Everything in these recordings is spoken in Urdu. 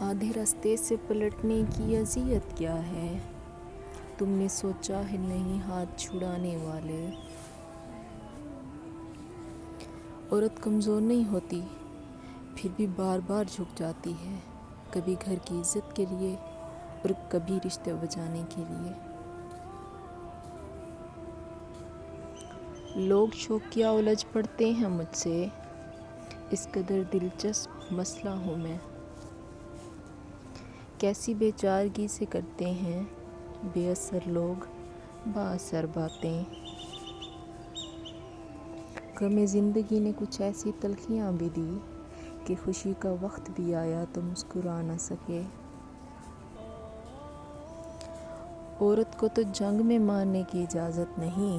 آدھے راستے سے پلٹنے کی اذیت کیا ہے؟ تم نے سوچا ہے نہیں ہاتھ چھڑانے والے؟ عورت کمزور نہیں ہوتی، پھر بھی بار بار جھک جاتی ہے، کبھی گھر کی عزت کے لیے اور کبھی رشتے بچانے کے لیے۔ لوگ شوقیہ الجھ پڑتے ہیں مجھ سے، اس قدر دلچسپ مسئلہ ہوں میں۔ کیسی بے چارگی سے کرتے ہیں بے اثر لوگ با اثر باتیں۔ غم زندگی نے کچھ ایسی تلخیاں بھی دی کہ خوشی کا وقت بھی آیا تو مسکرا نہ سکے۔ عورت کو تو جنگ میں مارنے کی اجازت نہیں،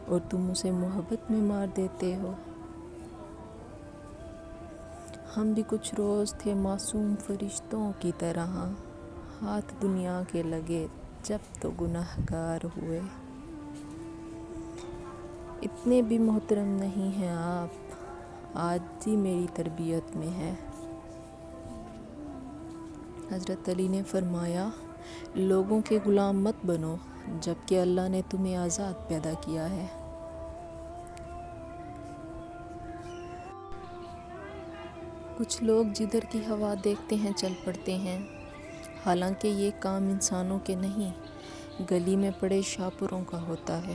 اور تم اسے محبت میں مار دیتے ہو۔ ہم بھی کچھ روز تھے معصوم فرشتوں کی طرح، ہاتھ دنیا کے لگے جب تو گنہگار ہوئے۔ اتنے بھی محترم نہیں ہیں آپ، عاجزی میری تربیت میں ہے۔ حضرت علی نے فرمایا، لوگوں کے غلام مت بنو جبکہ اللہ نے تمہیں آزاد پیدا کیا ہے۔ کچھ لوگ جدھر کی ہوا دیکھتے ہیں چل پڑتے ہیں، حالانکہ یہ کام انسانوں کے نہیں، گلی میں پڑے شاپروں کا ہوتا ہے۔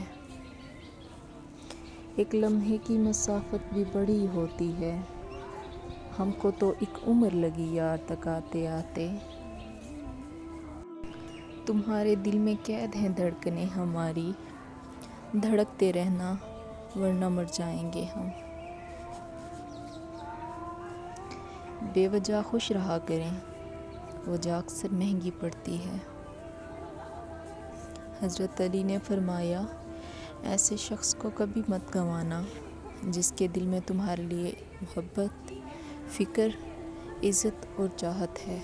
ایک لمحے کی مسافت بھی بڑی ہوتی ہے، ہم کو تو ایک عمر لگی یار تک آتے آتے۔ تمہارے دل میں قید ہیں دھڑکنیں ہماری، دھڑکتے رہنا ورنہ مر جائیں گے ہم۔ بے وجہ خوش رہا کریں، وجہ اکثر مہنگی پڑتی ہے۔ حضرت علی نے فرمایا، ایسے شخص کو کبھی مت گنوانا جس کے دل میں تمہارے لیے محبت، فکر، عزت اور چاہت ہے۔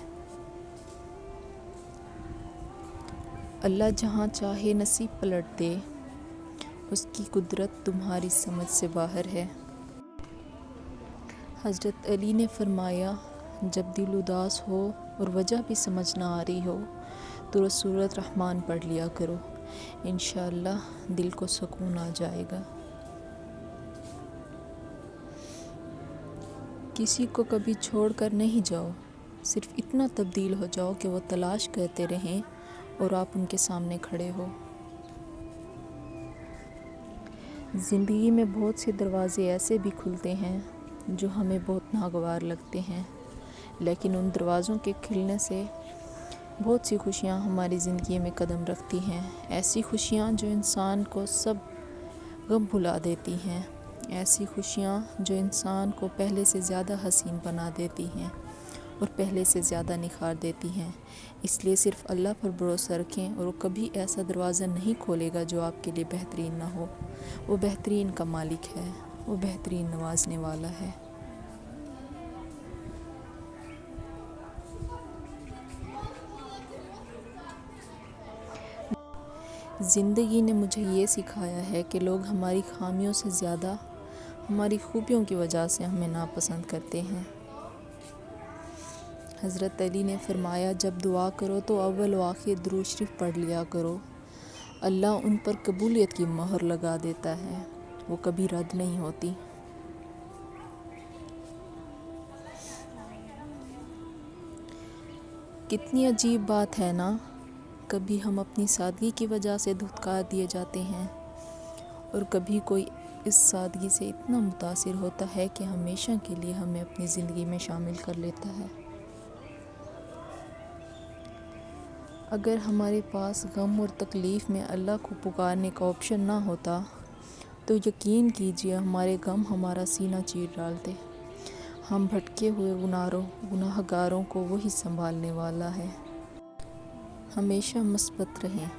اللہ جہاں چاہے نصیب پلٹ دے، اس کی قدرت تمہاری سمجھ سے باہر ہے۔ حضرت علی نے فرمایا، جب دل اداس ہو اور وجہ بھی سمجھ نہ آ رہی ہو تو سورۃ الرحمن پڑھ لیا کرو، انشاءاللہ دل کو سکون آ جائے گا۔ کسی کو کبھی چھوڑ کر نہیں جاؤ، صرف اتنا تبدیل ہو جاؤ کہ وہ تلاش کرتے رہیں اور آپ ان کے سامنے کھڑے ہو۔ زندگی میں بہت سے دروازے ایسے بھی کھلتے ہیں جو ہمیں بہت ناگوار لگتے ہیں، لیکن ان دروازوں کے کھلنے سے بہت سی خوشیاں ہماری زندگی میں قدم رکھتی ہیں، ایسی خوشیاں جو انسان کو سب غم بھلا دیتی ہیں، ایسی خوشیاں جو انسان کو پہلے سے زیادہ حسین بنا دیتی ہیں اور پہلے سے زیادہ نکھار دیتی ہیں۔ اس لیے صرف اللہ پر بھروسہ رکھیں، اور وہ کبھی ایسا دروازہ نہیں کھولے گا جو آپ کے لیے بہترین نہ ہو۔ وہ بہترین کا مالک ہے، وہ بہترین نوازنے والا ہے۔ زندگی نے مجھے یہ سکھایا ہے کہ لوگ ہماری خامیوں سے زیادہ ہماری خوبیوں کی وجہ سے ہمیں ناپسند کرتے ہیں۔ حضرت علی نے فرمایا، جب دعا کرو تو اول و آخر درود شریف پڑھ لیا کرو، اللہ ان پر قبولیت کی مہر لگا دیتا ہے، وہ کبھی رد نہیں ہوتی۔ کتنی عجیب بات ہے نا، کبھی ہم اپنی سادگی کی وجہ سے دھتکار دیے جاتے ہیں، اور کبھی کوئی اس سادگی سے اتنا متاثر ہوتا ہے کہ ہمیشہ کے لیے ہمیں اپنی زندگی میں شامل کر لیتا ہے۔ اگر ہمارے پاس غم اور تکلیف میں اللہ کو پکارنے کا آپشن نہ ہوتا تو یقین کیجیے ہمارے غم ہمارا سینہ چیر ڈالتے۔ ہم بھٹکے ہوئے گناہگاروں کو وہی سنبھالنے والا ہے۔ ہمیشہ مثبت رہیں،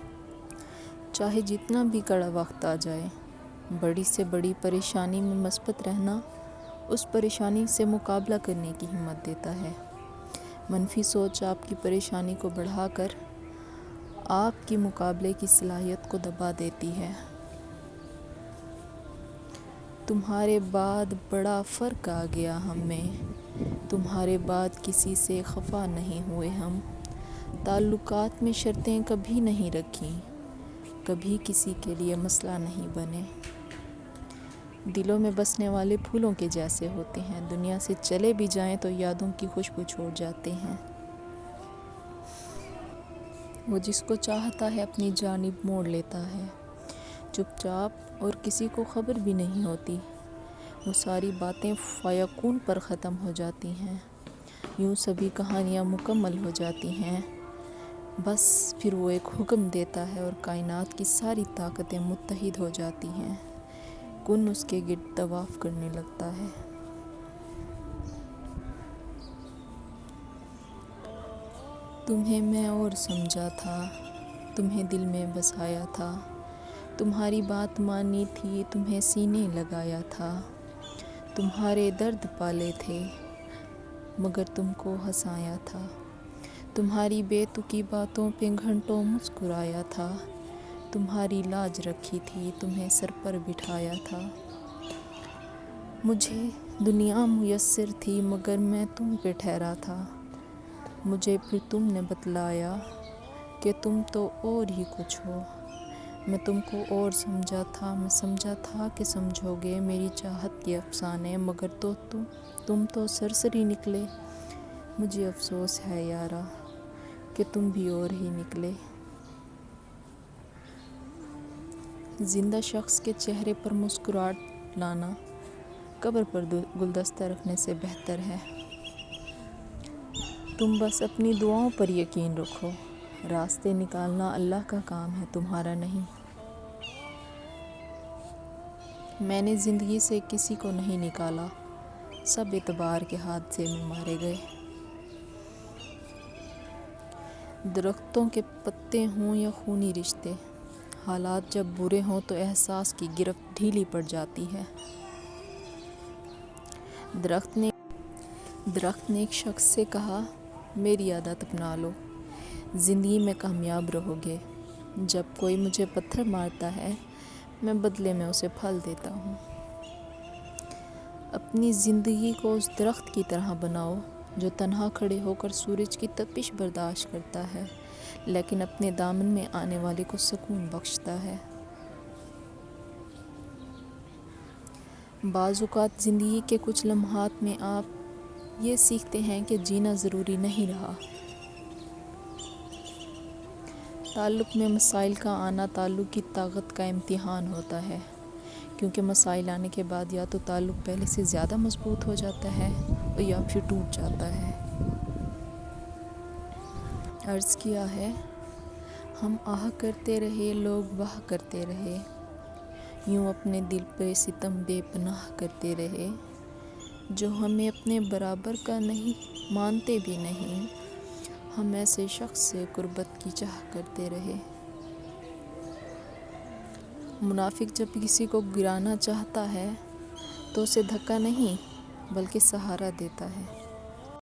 چاہے جتنا بھی کڑا وقت آ جائے۔ بڑی سے بڑی پریشانی میں مثبت رہنا اس پریشانی سے مقابلہ کرنے کی ہمت دیتا ہے۔ منفی سوچ آپ کی پریشانی کو بڑھا کر آپ کی مقابلے کی صلاحیت کو دبا دیتی ہے۔ تمہارے بعد بڑا فرق آ گیا ہم میں، تمہارے بعد کسی سے خفا نہیں ہوئے ہم، تعلقات میں شرطیں کبھی نہیں رکھیں، کبھی کسی کے لیے مسئلہ نہیں بنے۔ دلوں میں بسنے والے پھولوں کے جیسے ہوتے ہیں، دنیا سے چلے بھی جائیں تو یادوں کی خوشبو چھوڑ جاتے ہیں۔ وہ جس کو چاہتا ہے اپنی جانب موڑ لیتا ہے، چپ چاپ، اور کسی کو خبر بھی نہیں ہوتی۔ وہ ساری باتیں فیکون پر ختم ہو جاتی ہیں، یوں سبھی کہانیاں مکمل ہو جاتی ہیں۔ بس پھر وہ ایک حکم دیتا ہے اور کائنات کی ساری طاقتیں متحد ہو جاتی ہیں، کن اس کے گرد طواف کرنے لگتا ہے۔ تمہیں میں اور سمجھا تھا، تمہیں دل میں بسایا تھا، تمہاری بات مانی تھی، تمہیں سینے لگایا تھا، تمہارے درد پالے تھے مگر تم کو ہنسایا تھا، تمہاری بے تکی باتوں پہ گھنٹوں مسکرایا تھا، تمہاری لاج رکھی تھی، تمہیں سر پر بٹھایا تھا۔ مجھے دنیا میسر تھی مگر میں تم پہ ٹھہرا تھا، مجھے پھر تم نے بتلایا کہ تم تو اور ہی کچھ ہو۔ میں تم کو اور سمجھا تھا، میں سمجھا تھا کہ سمجھو گے میری چاہت کے افسانے، مگر تم تو سرسری نکلے۔ مجھے افسوس ہے یارا کہ تم بھی اور ہی نکلے۔ زندہ شخص کے چہرے پر مسکراہٹ لانا قبر پر گلدستہ رکھنے سے بہتر ہے۔ تم بس اپنی دعاؤں پر یقین رکھو، راستے نکالنا اللہ کا کام ہے، تمہارا نہیں۔ میں نے زندگی سے کسی کو نہیں نکالا، سب اعتبار کے حادثے میں مارے گئے۔ درختوں کے پتے ہوں یا خونی رشتے، حالات جب برے ہوں تو احساس کی گرفت ڈھیلی پڑ جاتی ہے۔ درخت نے ایک شخص سے کہا، میری عادت اپنا لو، زندگی میں کامیاب رہو گے۔ جب کوئی مجھے پتھر مارتا ہے، میں بدلے میں اسے پھل دیتا ہوں۔ اپنی زندگی کو اس درخت کی طرح بناؤ جو تنہا کھڑے ہو کر سورج کی تپش برداشت کرتا ہے، لیکن اپنے دامن میں آنے والے کو سکون بخشتا ہے۔ بعض اوقات زندگی کے کچھ لمحات میں آپ یہ سیکھتے ہیں کہ جینا ضروری نہیں رہا۔ تعلق میں مسائل کا آنا تعلق کی طاقت کا امتحان ہوتا ہے، کیونکہ مسائل آنے کے بعد یا تو تعلق پہلے سے زیادہ مضبوط ہو جاتا ہے اور یا پھر ٹوٹ جاتا ہے۔ عرض کیا ہے، ہم آہ کرتے رہے، لوگ واہ کرتے رہے، یوں اپنے دل پہ ستم بے پناہ کرتے رہے، جو ہمیں اپنے برابر کا نہیں مانتے بھی نہیں، ہم ایسے شخص سے قربت کی چاہ کرتے رہے۔ منافق جب کسی کو گرانا چاہتا ہے تو اسے دھکا نہیں بلکہ سہارا دیتا ہے۔